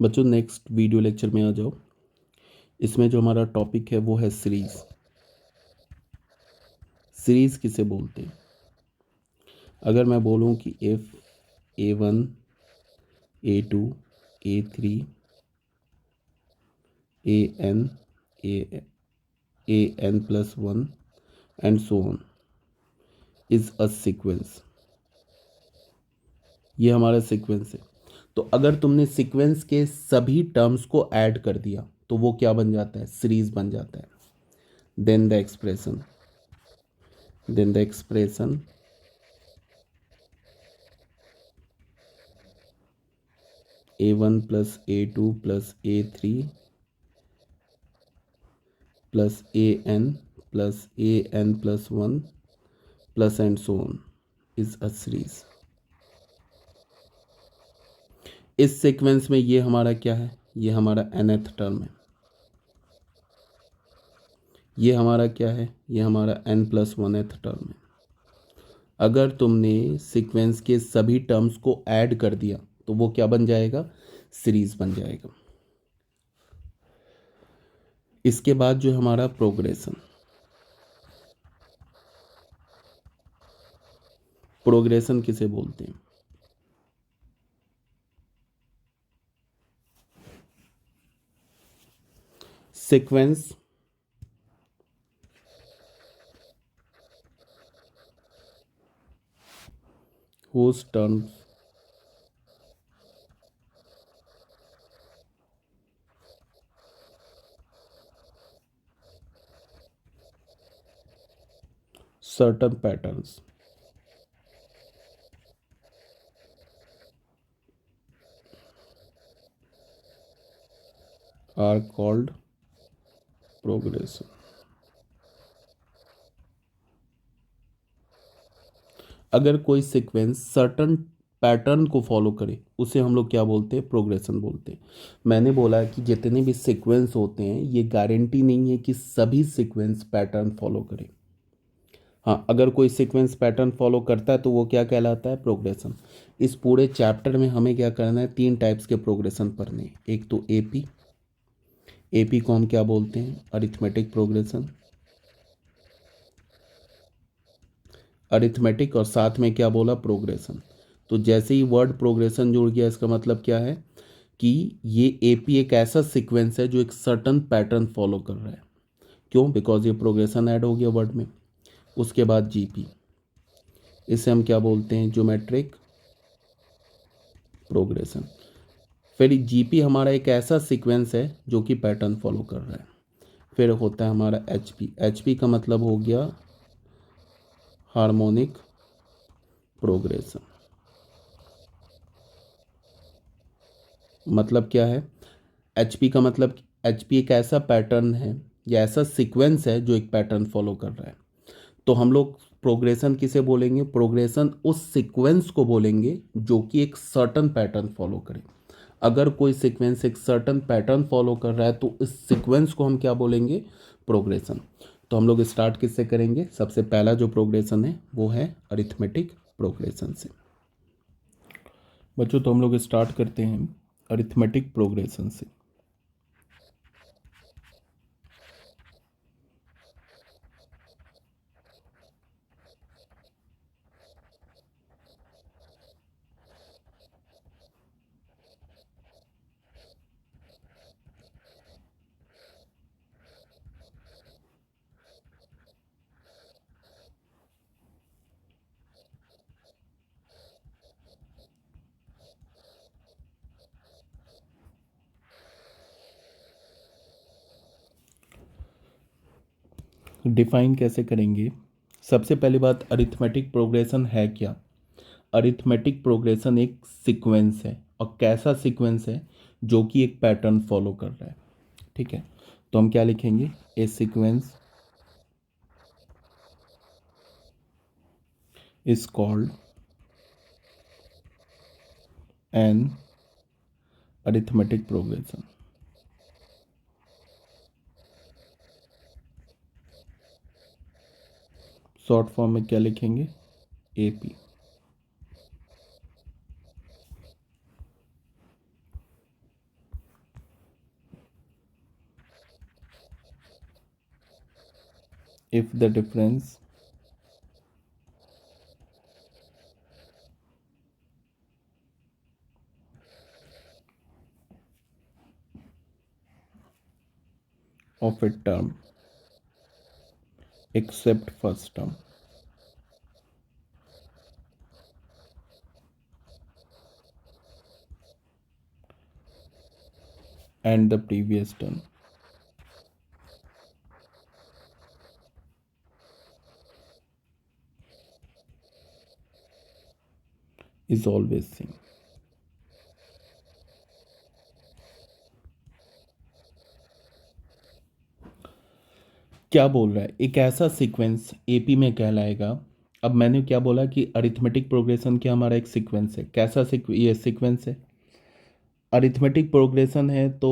बच्चों next video lecture में आ जाओ। इसमें जो हमारा टॉपिक है वो है सीरीज। सीरीज किसे बोलते हैं? अगर मैं बोलूं कि if A1 A2 A3 an plus 1 and so on is a sequence। ये हमारा सीक्वेंस है। तो अगर तुमने सीक्वेंस के सभी टर्म्स को ऐड कर दिया तो वो क्या बन जाता है? सीरीज बन जाता है। Then the expression A1 plus A2 plus A3 plus an plus 1 plus and so on is a series। इस सीक्वेंस में ये हमारा क्या है? ये हमारा nth टर्म है। ये हमारा क्या है? ये हमारा n+1th टर्म है। अगर तुमने सीक्वेंस के सभी टर्म्स को ऐड कर दिया तो वो क्या बन जाएगा? सीरीज बन जाएगा। इसके बाद जो हमारा प्रोग्रेशन किसे बोलते हैं? Sequence whose terms certain patterns are called progression। अगर कोई सीक्वेंस सर्टन पैटर्न को फॉलो करे उसे हम लोग क्या बोलते हैं? प्रोग्रेशन बोलते हैं। मैंने बोला कि जितने भी सीक्वेंस होते हैं ये गारंटी नहीं है कि सभी सीक्वेंस पैटर्न फॉलो करें। हाँ, अगर कोई सीक्वेंस पैटर्न फॉलो करता है तो वो क्या कहलाता है? प्रोग्रेशन। इस पूरे चैप्टर में हमें क्या करना है? 3 टाइप्स के प्रोग्रेशन पढ़ने हैं। एक तो एपी को हम क्या बोलते हैं? Arithmetic progression. अरिथमेटिक और साथ में क्या बोला? प्रोग्रेशन। तो जैसे ही वर्ड प्रोग्रेशन जुड़ गया इसका मतलब क्या है कि ये एपी एक ऐसा सीक्वेंस है जो एक सर्टन पैटर्न फॉलो कर रहा है। क्यों? बिकॉज ये प्रोग्रेशन ऐड हो गया वर्ड में। उसके बाद जीपी, इसे हम क्या बोलते हैं? Geometric progression. फिर जीपी हमारा एक ऐसा सीक्वेंस है जो कि पैटर्न फॉलो कर रहा है। फिर होता है हमारा एचपी का मतलब हो गया हार्मोनिक प्रोग्रेशन। मतलब क्या है? एचपी का मतलब एचपी एक ऐसा पैटर्न है या ऐसा सीक्वेंस है जो एक पैटर्न फॉलो कर रहा है। तो हम लोग प्रोग्रेशन किसे बोलेंगे? प्रोग्रेशन उस सीक्वेंस को बोलेंगे जो कि एक सर्टन पैटर्न फॉलो करे। अगर कोई सीक्वेंस एक सर्टन पैटर्न फॉलो कर रहा है तो इस सीक्वेंस को हम क्या बोलेंगे? प्रोग्रेशन। तो हम लोग स्टार्ट किससे करेंगे? सबसे पहला जो प्रोग्रेशन है वो है अरिथमेटिक प्रोग्रेशन से। बच्चों तो हम लोग स्टार्ट करते हैं अरिथमेटिक प्रोग्रेशन से। डिफाइन कैसे करेंगे? सबसे पहली बात, अरिथमेटिक प्रोग्रेशन है क्या? अरिथमेटिक प्रोग्रेशन एक सीक्वेंस है। और कैसा सीक्वेंस है? जो कि एक पैटर्न फॉलो कर रहा है। ठीक है, तो हम क्या लिखेंगे? A sequence is called an arithmetic progression. Short form में क्या लिखेंगे? AP. if the difference of a term except first term and the previous term is always same. क्या बोल रहा है, एक ऐसा सीक्वेंस एपी में कहलाएगा। अब मैंने क्या बोला कि अरिथमेटिक प्रोग्रेशन क्या हमारा एक सीक्वेंस है, कैसा ये सीक्वेंस है, अरिथमेटिक प्रोग्रेशन है। तो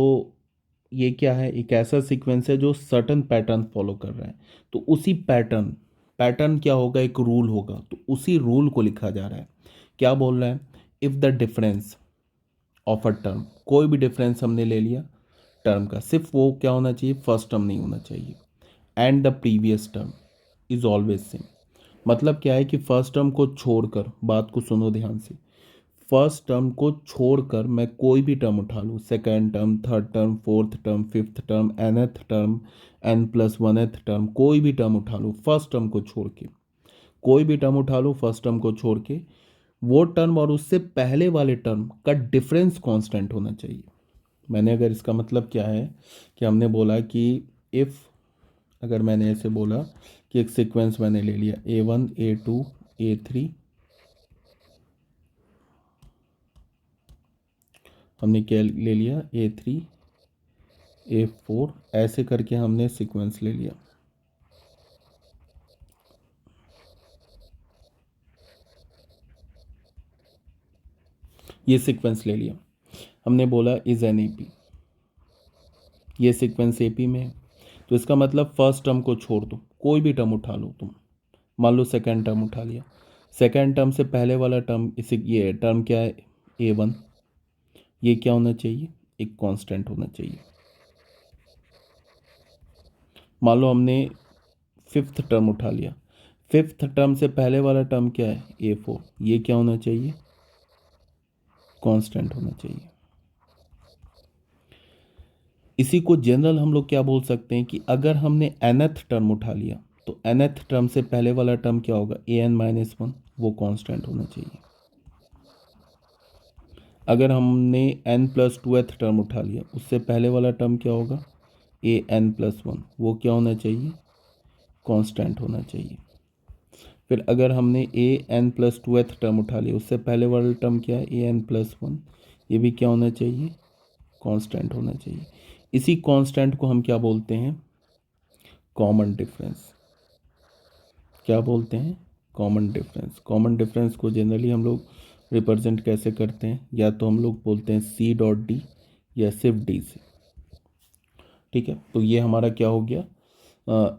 ये क्या है, एक ऐसा सीक्वेंस है जो सर्टन पैटर्न फॉलो कर रहा है। तो उसी पैटर्न, पैटर्न क्या होगा, एक रूल होगा, तो उसी रूल को लिखा जा रहा है। क्या बोल रहा है, if the difference of a term, कोई भी डिफरेंस हमने ले लिया टर्म का, सिर्फ वो क्या होना चाहिए, फर्स्ट टर्म नहीं होना चाहिए, and the previous term is always same. मतलब क्या है कि फर्स्ट टर्म को छोड़कर, बात को सुनो ध्यान से, फर्स्ट टर्म को छोड़कर मैं कोई भी टर्म उठा लूँ, second term, third term, fourth term, fifth term, nth term, n+1th term, कोई भी टर्म उठा लूँ फर्स्ट टर्म को छोड़ के, कोई भी टर्म उठा लूँ फर्स्ट टर्म को छोड़ के, वो टर्म और उससे पहले वाले टर्म का डिफरेंस कांस्टेंट होना चाहिए। मैंने अगर इसका मतलब क्या है कि हमने बोला कि इफ़, अगर मैंने ऐसे बोला कि एक सीक्वेंस मैंने ले लिया A1 A2 A3, हमने क्या ले लिया A3 A4, ऐसे करके हमने सीक्वेंस ले लिया। ये सीक्वेंस ले लिया, हमने बोला इज एन एपी, ये सीक्वेंस एपी में है। तो इसका मतलब फर्स्ट टर्म को छोड़ दो, कोई भी टर्म उठा लो तुम, मान लो सेकेंड टर्म उठा लिया, सेकेंड टर्म से पहले वाला टर्म, इसे ये टर्म क्या है A1, ये क्या होना चाहिए, एक कांस्टेंट होना चाहिए। मान लो हमने फिफ्थ टर्म उठा लिया, फिफ्थ टर्म से पहले वाला टर्म क्या है A4, ये क्या होना चाहिए, कांस्टेंट होना चाहिए। इसी को जनरल हम लोग क्या बोल सकते हैं कि अगर हमने nth टर्म उठा लिया तो nth टर्म से पहले वाला टर्म क्या होगा an-1, वो कांस्टेंट होना चाहिए। अगर हमने n+2th टर्म उठा लिया, उससे पहले वाला टर्म क्या होगा an+1, वो क्या होना चाहिए, कांस्टेंट होना चाहिए। फिर अगर हमने an+2th टर्म उठा लिया, उससे पहले वाला टर्म क्या है an+1, ये भी क्या होना चाहिए, कांस्टेंट होना चाहिए। इसी कांस्टेंट को हम क्या बोलते हैं, कॉमन डिफरेंस। क्या बोलते हैं, कॉमन डिफरेंस। कॉमन डिफरेंस को जनरली हम लोग रिप्रेजेंट कैसे करते हैं, या तो हम लोग बोलते हैं C.D या सिर्फ D से। ठीक है, तो ये हमारा क्या हो गया,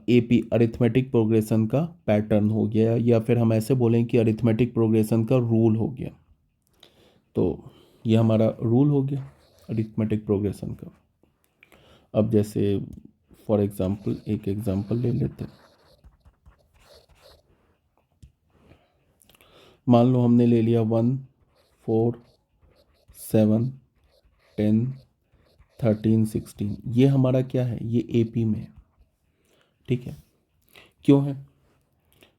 एपी अरिथमेटिक प्रोग्रेशन का पैटर्न हो गया, या फिर हम ऐसे बोलें कि अरिथमेटिक प्रोग्रेशन का रूल हो गया। तो ये हमारा रूल हो गया अरिथमेटिक प्रोग्रेशन का। अब जैसे फॉर एग्जांपल एक एग्जांपल ले लेते हैं। मान लो हमने ले लिया 1 4 7 10 13 16, ये हमारा क्या है, ये एपी में है। ठीक है, क्यों है,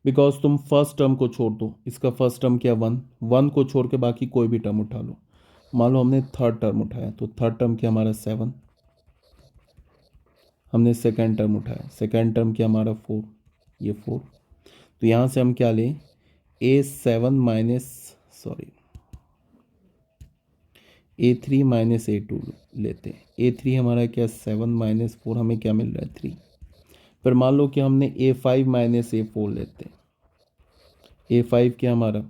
बिकॉज तुम फर्स्ट टर्म को छोड़ दो, इसका फर्स्ट टर्म क्या 1, 1 को छोड़ के बाकी कोई भी टर्म उठा लो। मान लो हमने थर्ड टर्म उठाया, तो थर्ड टर्म क्या हमारा 7, हमने सेकेंड टर्म उठाया, सेकेंड टर्म क्या हमारा 4, ये 4। तो यहाँ से हम क्या लें, A7 minus, sorry A3 - A2 लेते हैं। A3 हमारा क्या 7 - 4, हमें क्या मिल रहा है 3। फिर मान लो कि हमने A5 - A4 लेते हैं। A5 क्या हमारा,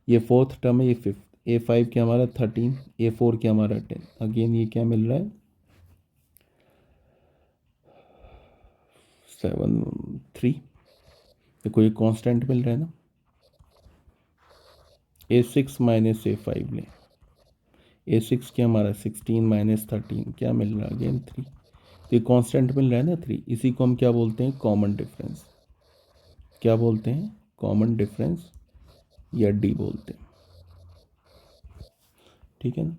ये फोर्थ टर्म है, ये फिफ्थ। A5 क्या हमारा 13, A4 क्या हमारा 10। अगेन ये क्या मिल रहा है 7 3, देखो ये कांस्टेंट मिल रहा है ना। A6 - A5 लें, A6 क्या हमारा 16 - 13, क्या मिल रहा है अगेन 3। ये कांस्टेंट मिल रहा है ना 3, इसी को हम क्या बोलते हैं, कॉमन डिफरेंस। क्या बोलते हैं, कॉमन डिफरेंस या डी बोलते हैं। ठीक है ना।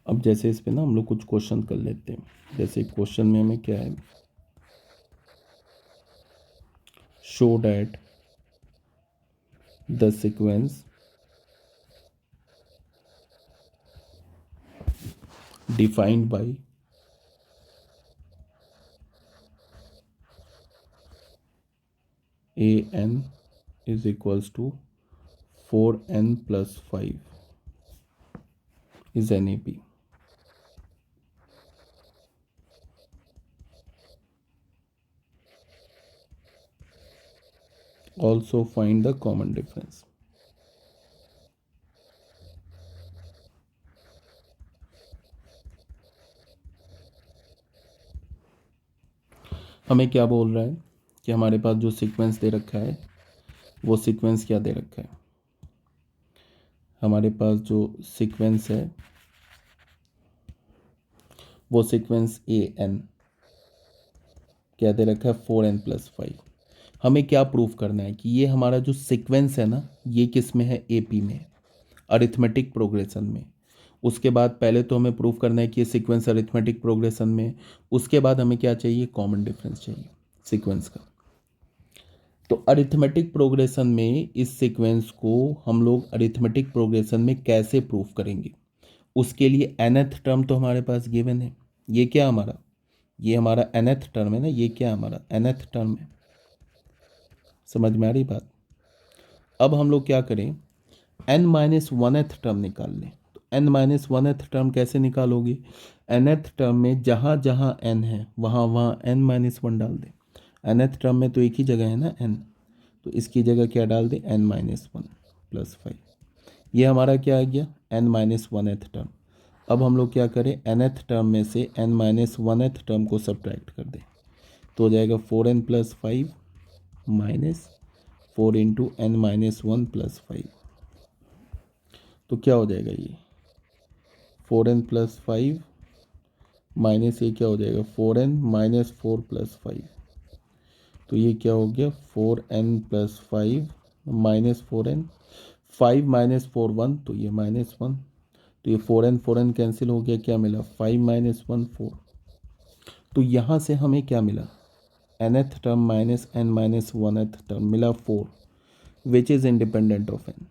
अब जैसे इस पे ना हम लोग कुछ क्वेश्चन कर लेते हैं। जैसे क्वेश्चन में हमें क्या है, show that the sequence defined by an is equals to 4n plus 5 is NAP. Also find the common difference. हमें क्या बोल रहा है कि हमारे पास जो सीक्वेंस दे रखा है वो सीक्वेंस क्या दे रखा है, हमारे पास जो सीक्वेंस है वो सीक्वेंस an क्या दे रखा है, 4n प्लस 5। हमें क्या प्रूफ करना है कि ये हमारा जो सीक्वेंस है ना ये किस में है, AP में, अरिथमेटिक प्रोग्रेशन में। उसके बाद पहले तो हमें प्रूफ करना है कि ये सीक्वेंस अरिथमेटिक प्रोग्रेशन में, उसके बाद हमें क्या चाहिए, कॉमन डिफरेंस चाहिए सीक्वेंस का। तो अरिथमेटिक प्रोग्रेशन में इस सीक्वेंस को हम लोग अरिथमेटिक प्रोग्रेशन में कैसे प्रूफ करेंगे, उसके लिए nth टर्म तो हमारे पास गिवन है। ये क्या हमारा, ये हमारा nth टर्म है ना, ये क्या हमारा nth टर्म है। समझ में आ रही बात। अब हम लोग क्या करें, n-1th टर्म निकाल लें। तो n-1th टर्म कैसे निकालोगे, nth टर्म में जहाँ जहाँ n है वहाँ वहाँ n-1 डाल दें। nth टर्म में तो एक ही जगह है ना n, तो इसकी जगह क्या डाल दें, n-1 प्लस 5। ये हमारा क्या आ गया, n-1th टर्म। अब हम लोग क्या करें, nth टर्म में से n-1th टर्म को सब्ट्रैक्ट कर दें, तो हो जाएगा 4n plus 5 minus 4 into n-1 plus 5। तो क्या हो जाएगा, ये 4n प्लस 5 माइनस ये क्या हो जाएगा, 4n माइनस 4 प्लस 5। तो ये क्या हो गया, 4n plus 5 minus 4n, 5 minus 4 1, तो ये माइनस 1। तो ये 4n कैंसिल हो गया, क्या मिला, 5 माइनस 1 4। तो यहाँ से हमें क्या मिला, nth term minus n-1th term मिला 4, विच इज़ इंडिपेंडेंट ऑफ n,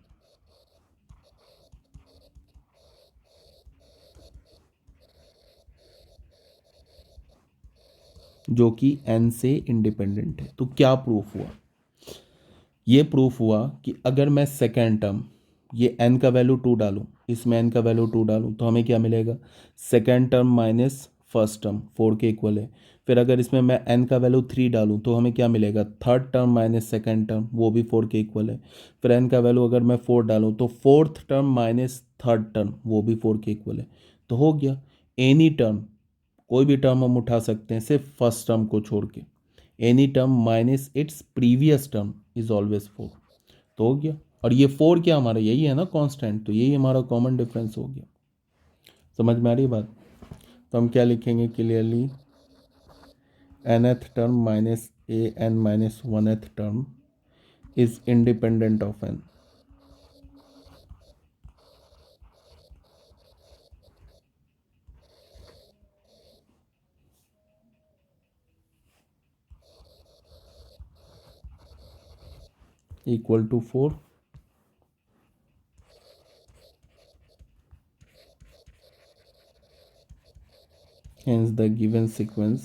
जो कि n से इंडिपेंडेंट है। तो क्या प्रूफ हुआ, ये प्रूफ हुआ कि अगर मैं सेकेंड टर्म, ये n का वैल्यू 2 डालूँ, इसमें n का वैल्यू 2 डालूँ, तो हमें क्या मिलेगा, second term minus first term 4 के इक्वल है। फिर अगर इसमें मैं n का वैल्यू 3 डालूँ तो हमें क्या मिलेगा, third term minus second term, वो भी 4 के इक्वल है। फिर n का वैल्यू अगर मैं 4 डालूँ तो fourth term minus third term, वो भी 4 के इक्वल है। तो हो गया, एनी टर्म, कोई भी टर्म हम उठा सकते हैं सिर्फ फर्स्ट टर्म को छोड़ के, any term minus its previous term is always 4। तो हो गया, और ये 4 क्या हमारा, यही है ना कांस्टेंट, तो यही हमारा कॉमन डिफरेंस हो गया। समझ में आ रही बात। तो हम क्या लिखेंगे clearly, nth term minus an-1th term is independent of n। Equal to 4। Hence the given sequence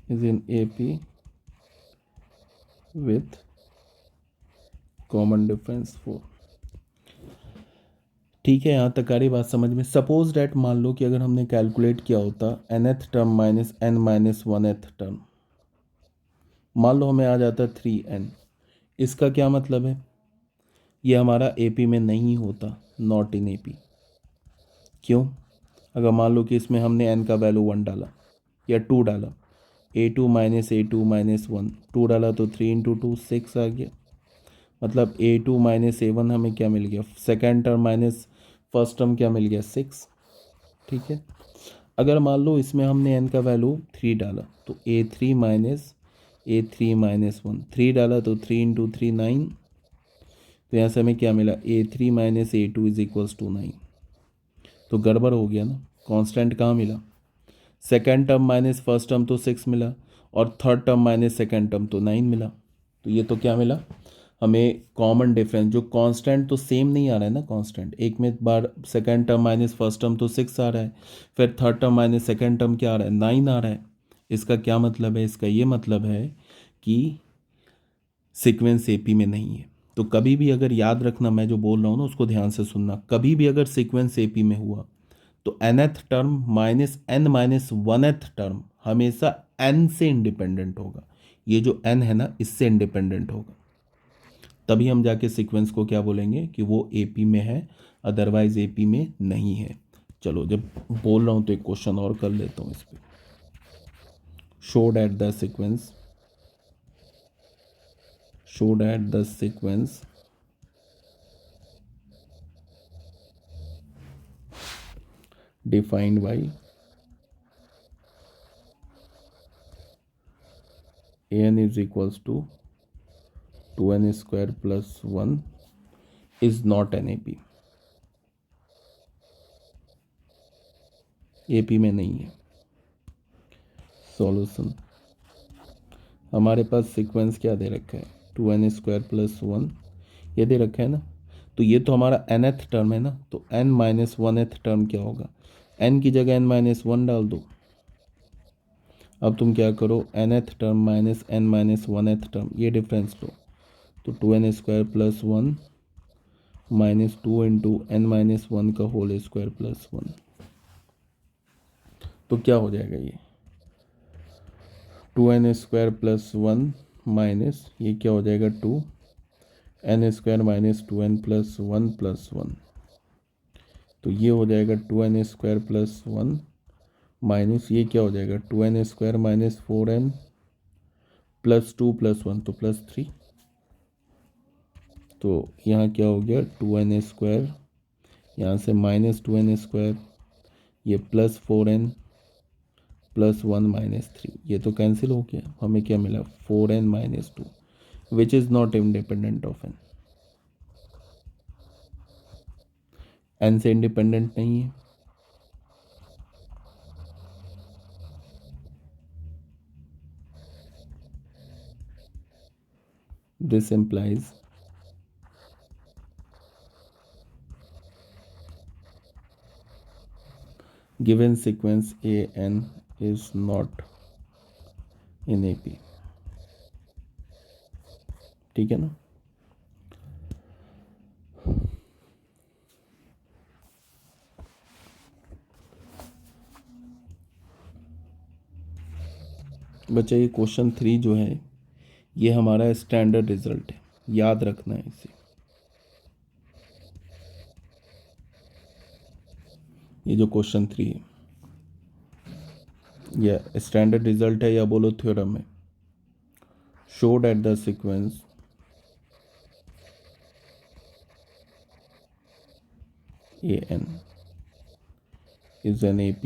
is in AP with common difference 4। ठीक है, यहाँ तक आ रही बात समझ में। सपोज डैट, मान लो कि अगर हमने कैलकुलेट किया होता nth term minus n-1th term, मान लो हमें आ जाता 3n। इसका क्या मतलब है, ये हमारा AP में नहीं होता, नॉट इन AP। क्यों, अगर मान लो कि इसमें हमने n का वैल्यू 1 डाला या 2 डाला, A2 माइनस A2 माइनस 1, 2 डाला तो 3 इंटू 2 6 आ गया। मतलब A2 माइनस A1 हमें क्या मिल गया, second term minus first term क्या मिल गया, 6। ठीक है, अगर मान लो इसमें हमने n का वैल्यू 3 डाला तो A3 माइनस 1, 3 डाला तो 3 × 3 9, तो यहाँ से हमें क्या मिला, A3 minus A2 is equals to 9। तो गड़बड़ हो गया ना, कांस्टेंट कहाँ मिला, second term minus first term तो 6 मिला, और third term minus second term तो 9 मिला। तो ये तो क्या मिला हमें, कॉमन डिफरेंस। जो कांस्टेंट तो सेम नहीं आ रहा है ना, कांस्टेंट एक में बार second term minus first term तो 6 आ रहा है, फिर third term minus second term क्या आ रहा है, 9 आ रहा है। इसका क्या मतलब है, इसका ये मतलब है कि सीक्वेंस एपी में नहीं है। तो कभी भी अगर याद रखना, मैं जो बोल रहा हूँ ना उसको ध्यान से सुनना, कभी भी अगर सीक्वेंस एपी में हुआ तो nth term minus n minus 1th term हमेशा n से इंडिपेंडेंट होगा। ये जो n है ना, इससे इंडिपेंडेंट होगा, तभी हम जाके सीक्वेंस को क्या बोलेंगे कि वो एपी में है, अदरवाइज एपी में नहीं है। चलो, जब बोल रहा हूँ तो एक क्वेश्चन और कर लेता हूँ इस पर। Show that the sequence defined by an is equals to 2n square plus 1 is not an AP। AP में नहीं है। सॉल्यूशन, हमारे पास सीक्वेंस क्या दे रखा है, 2n स्क्वायर प्लस 1 ये दे रखा है ना। तो ये तो हमारा nth टर्म है ना, तो n माइनस 1th टर्म क्या होगा, n की जगह n माइनस 1 डाल दो। अब तुम क्या करो, nth term minus n minus 1th term, ये डिफरेंस लो, तो 2n square plus 1 minus 2 into n minus 1 का होल स्क्वायर प्लस 1। तो क्या हो जाएगा ये, 2n स्क्वायर प्लस 1 माइनस ये क्या हो जाएगा, 2n square minus 2n plus 1 plus 1। तो ये हो जाएगा 2n स्क्वायर प्लस 1 माइनस ये क्या हो जाएगा, 2n square minus 4n plus 2 plus 1 तो प्लस 3। तो यहाँ क्या हो गया, 2n स्क्वायर, यहाँ से माइनस 2n स्क्वायर, ये प्लस 4n प्लस 1 माइनस 3, ये तो कैंसिल हो गया, हमें क्या मिला, 4n minus 2 which is not independent of n से इंडिपेंडेंट नहीं है। This implies given sequence an is not in AP। ठीक है ना। बच्चा ये क्वेश्चन 3 जो है ये हमारा स्टैंडर्ड रिजल्ट है, याद रखना है इसे। ये जो क्वेश्चन 3 है ये स्टैंडर्ड रिजल्ट है या बोलो थ्योरम है। Show that the sequence an is an AP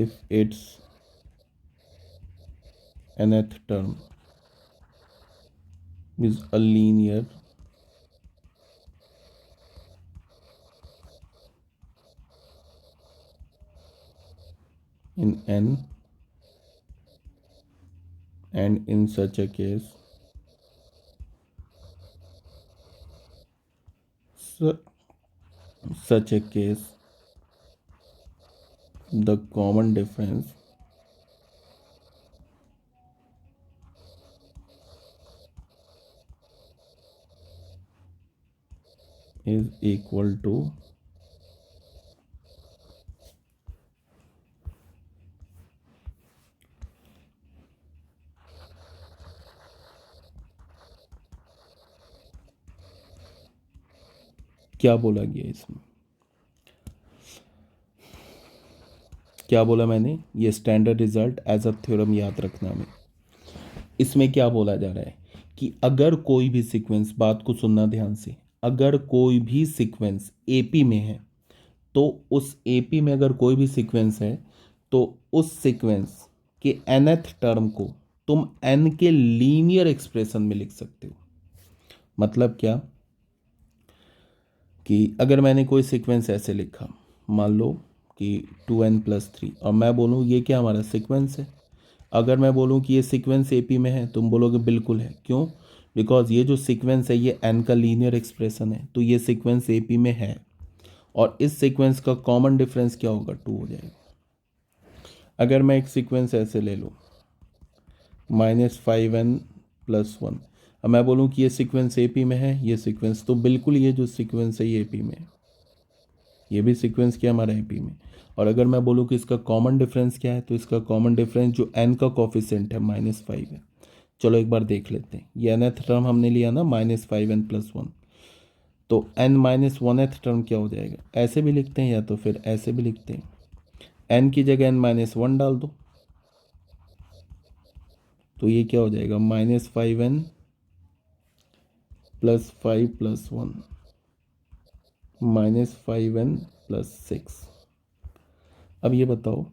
if its nth term is a linear in n, and in such a case the common difference is equal to क्या बोला गया इसमें, क्या बोला मैंने, ये standard result as a theorem याद रखना में। इसमें क्या बोला जा रहा है कि अगर कोई भी सीक्वेंस, बात को सुनना ध्यान से, अगर कोई भी सीक्वेंस एपी में है तो उस एपी में अगर कोई भी सीक्वेंस है तो उस सीक्वेंस के nth टर्म को तुम n के लीनियर एक्सप्रेशन में लिख सकते हो। मतलब क्या कि अगर मैंने कोई सीक्वेंस ऐसे लिखा, मान लो कि 2n+3, और मैं बोलूँ ये क्या हमारा सीक्वेंस है, अगर मैं बोलूँ कि ये सीक्वेंस एपी में है, तुम बोलोगे बिल्कुल है। क्यों? बिकॉज ये जो सीक्वेंस है ये n का लीनियर एक्सप्रेशन है, तो ये सीक्वेंस एपी में है और इस सीक्वेंस का कॉमन डिफरेंस क्या होगा, 2 हो जाएगा। अगर मैं एक सीक्वेंस ऐसे ले लूँ -5n+1, अब मैं बोलूँ कि ये सीक्वेंस एपी में है, ये सीक्वेंस, तो बिल्कुल ये जो सीक्वेंस है ये एपी में है, ये भी सीक्वेंस क्या हमारा एपी में। और अगर मैं बोलूँ कि इसका कॉमन डिफरेंस क्या है, तो इसका कॉमन डिफरेंस जो n का कोफिशिएंट है -5 है। चलो एक बार देख लेते हैं, ये nth टर्म हमने लिया ना -5n+1, तो n-1th टर्म क्या हो जाएगा, ऐसे भी लिखते हैं या तो फिर ऐसे भी लिखते हैं, n की जगह n-1 डाल दो, तो ये क्या हो जाएगा -5n+5+1 -5n+6। अब ये बताओ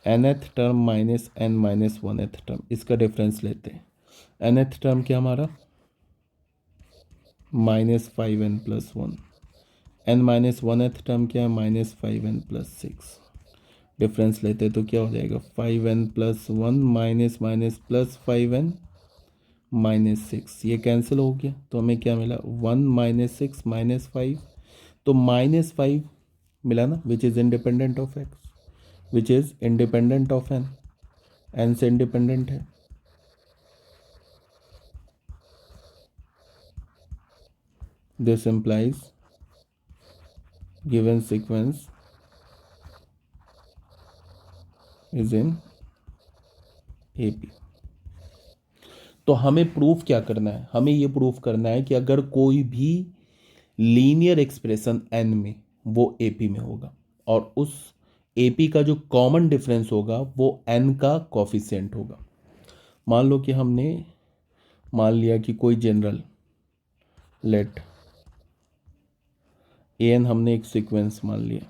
nth टर्म -n-1th टर्म, इसका डिफरेंस लेते हैं। nth टर्म क्या हमारा -5n+1, n-1th टर्म क्या है -5n+6, डिफरेंस लेते तो क्या हो जाएगा 5n+1 -+5n-6, ये कैंसिल हो गया तो हमें क्या मिला 1 -6 -5, तो -5 मिला ना, विच is independent of x, which is independent of n, n से इंडिपेंडेंट है। This implies given sequence is in AP। तो हमें प्रूफ क्या करना है, हमें ये प्रूफ करना है कि अगर कोई भी लीनियर एक्सप्रेशन n में, वो AP में होगा और उस AP का जो कॉमन डिफरेंस होगा वो n का कोफिशिएंट होगा। मान लो कि हमने मान लिया कि कोई जनरल लेट an हमने एक सीक्वेंस मान लिया,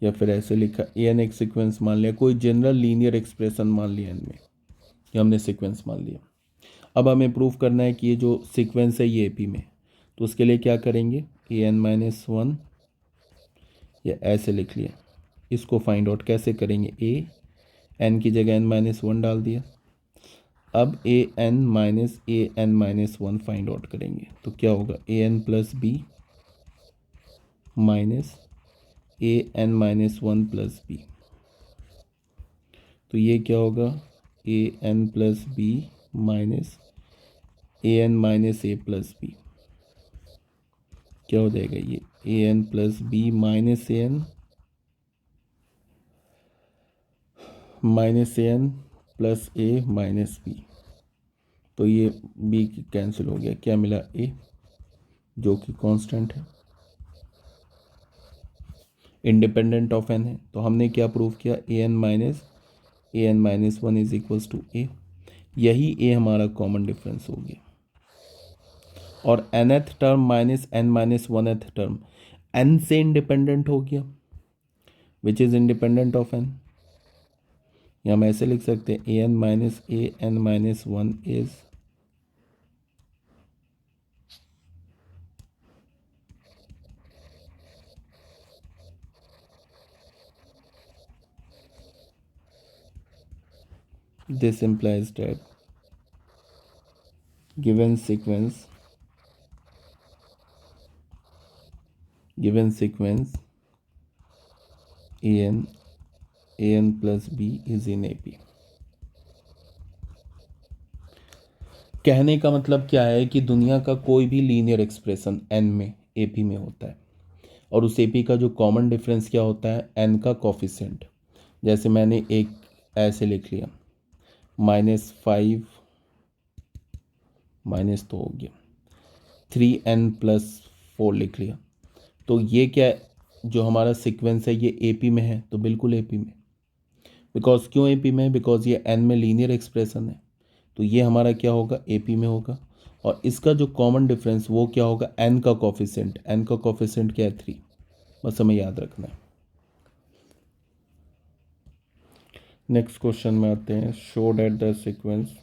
या फिर ऐसे लिखा an एक सीक्वेंस मान लिया, कोई जनरल लीनियर एक्सप्रेशन मान लिया n में, ये हमने सीक्वेंस मान लिया। अब हमें प्रूफ करना है कि ये जो सीक्वेंस है ये एपी में, तो उसके लिए क्या करेंगे, an-1, या ऐसे लिख लिया, इसको फाइंड आउट कैसे करेंगे, n की जगह n-1 डाल दिया। अब an-1 फाइंड आउट करेंगे तो क्या होगा an+b -an-1+b, तो ये क्या होगा an+b -an-a+b, क्या हो जाएगा ये an+b -an-a+b, तो ये b कैंसिल हो गया, क्या मिला a, जो कि कांस्टेंट है, इंडिपेंडेंट ऑफ n है। तो हमने क्या प्रूव किया, an-1 is equals to a, यही a हमारा कॉमन डिफरेंस हो गया। और nth term -n-1th term n से इंडिपेंडेंट हो गया, which is independent of n, या हम ऐसे लिख सकते हैं an-1 is this implies that given sequence an+b is in AP। कहने का मतलब क्या है कि दुनिया का कोई भी लीनियर एक्सप्रेशन n में AP में होता है और उस AP का जो कॉमन डिफरेंस क्या होता है, n का कोफिशिएंट। जैसे मैंने एक ऐसे लिख लिया -5 माइनस तो हो गया 3n+4 लिख लिया, तो ये क्या जो हमारा सीक्वेंस है ये AP में है, तो बिल्कुल AP में। बिकॉज क्यों AP में, बिकॉज ये n में लीनियर एक्सप्रेशन है, तो ये हमारा क्या होगा, AP में होगा। और इसका जो कॉमन डिफरेंस वो क्या होगा, n का कोफिशिएंट, n का कोफिशिएंट क्या है 3, बस हमें याद रखना है। नेक्स्ट क्वेश्चन में आते हैं, शो दैट द सीक्वेंस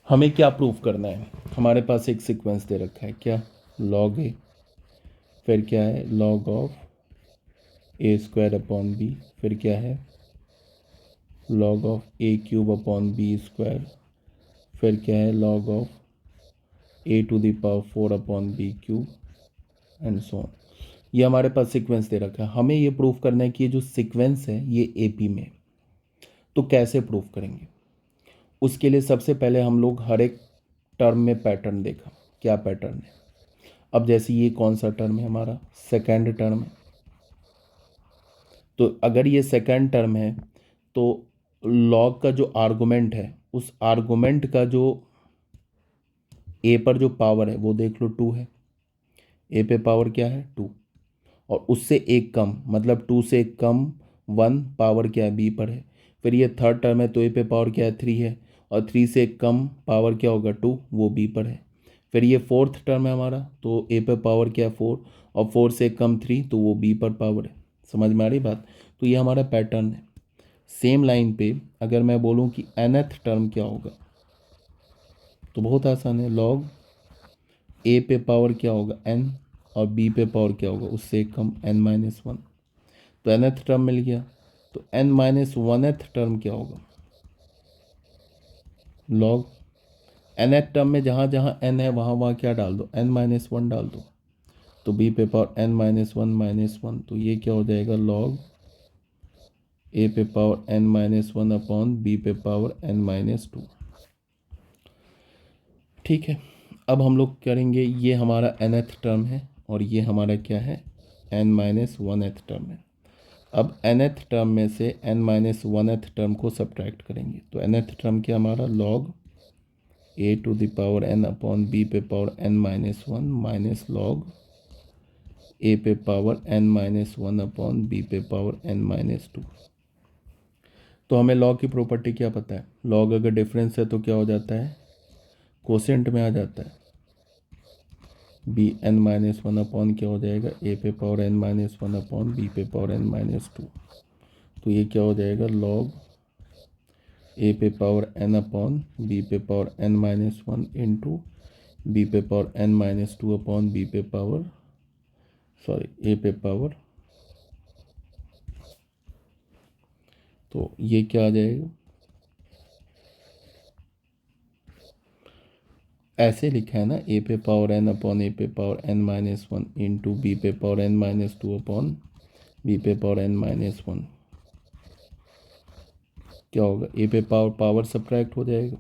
हमें क्या प्रूफ करना है, हमारे पास एक सीक्वेंस दे रखा है क्या, log a, फिर क्या है log of a square upon b, फिर क्या है log of a cube upon b square, फिर क्या है log of a to the power 4 अपॉन b cube and so on. ये हमारे पास सीक्वेंस दे रखा है, हमें ये प्रूफ करना है कि ये जो सीक्वेंस है ये AP में। तो कैसे प्रूफ करेंगे, उसके लिए सबसे पहले हम लोग हर एक टर्म में पैटर्न देखा, क्या पैटर्न है। अब जैसे ये कौन सा टर्म है हमारा, सेकेंड टर्म है। तो अगर ये सेकेंड टर्म है तो लॉग का जो आर्गुमेंट है, उस आर्गुमेंट का जो ए पर जो पावर है वो देख लो 2 है, ए पे पावर क्या है 2, और उससे एक कम मतलब 2 से एक कम 1 पावर क्या है बी पर है। फिर ये थर्ड टर्म है तो ए पे पावर क्या है 3 है, और 3 से एक कम पावर क्या होगा 2, वो बी पर है। फिर ये फोर्थ टर्म है हमारा, तो ए पे पावर क्या है 4, और 4 से एक कम 3, तो वो बी पर पावर है। समझ में आ रही बात। तो ये हमारा पैटर्न है। सेम लाइन पे अगर मैं बोलूँ कि nth टर्म क्या होगा, तो बहुत आसान है, लॉग ए पे पावर क्या होगा n, और बी पे पावर क्या होगा उससे एक कम n-1। तो nth टर्म मिल गया। तो n-1th टर्म क्या होगा, लॉग nth टर्म में जहाँ जहाँ n है वहाँ वहाँ क्या डाल दो, n-1 डाल दो। तो b पे पावर n-1 तो ये क्या हो जाएगा, लॉग a पे पावर n-1 अपॉन b पे पावर n-2। ठीक है, अब हम लोग करेंगे, ये हमारा nth टर्म है और ये हमारा क्या है n-1th टर्म है। अब nth टर्म में से n-1th टर्म को सब्ट्रैक्ट करेंगे। तो nth टर्म क्या हमारा, log a to the power n upon b पे power n-1 minus log a पे पावर n-1 अपॉन b पे पावर n-2। तो हमें लॉग की प्रॉपर्टी क्या पता है, लॉग अगर डिफरेंस है तो क्या हो जाता है, कोसेंट में आ जाता है। बी n-1 अपॉन क्या हो जाएगा, ए पे पावर n-1 अपॉन बी पे पावर n-2। तो ये क्या हो जाएगा, लॉग ए पे पावर n अपॉन बी पे पावर n-1 इंटू बी पे पावर n-2 अपॉन बी पे पावर ए पे पावर। तो ये क्या आ जाएगा, ऐसे लिखा है ना, ए पे पावर n अपॉन ए पे पावर n-1 इंटू बी पे पावर n-2 अपॉन बी पे पावर n-1। क्या होगा, ए पे पावर पावर सब्ट्रैक्ट हो जाएगा,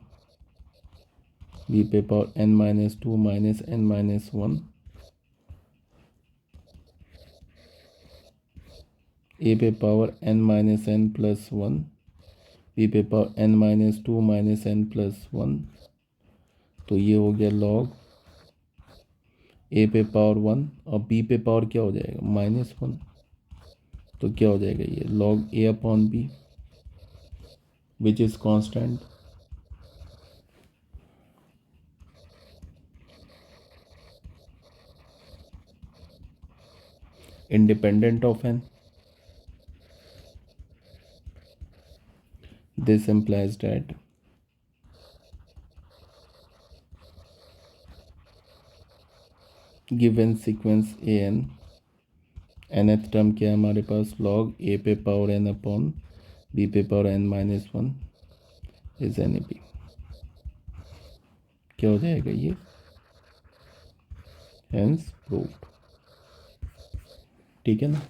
बी पे पावर n-2 माइनस n-1, ए पे पावर n-n+1, बी पे पावर n-2 माइनस n+1। तो ये हो गया लॉग ए पे पावर 1 और बी पे पावर क्या हो जाएगा -1। तो क्या हो जाएगा, ये log A upon B which is constant, independent of n. This implies that given sequence an, nth term क्या है हमारे पास, log a पे पावर n अपॉन b पे power n-1 is N A P. क्या हो जाएगा ये, हेंस प्रूव्ड। ठीक है ना।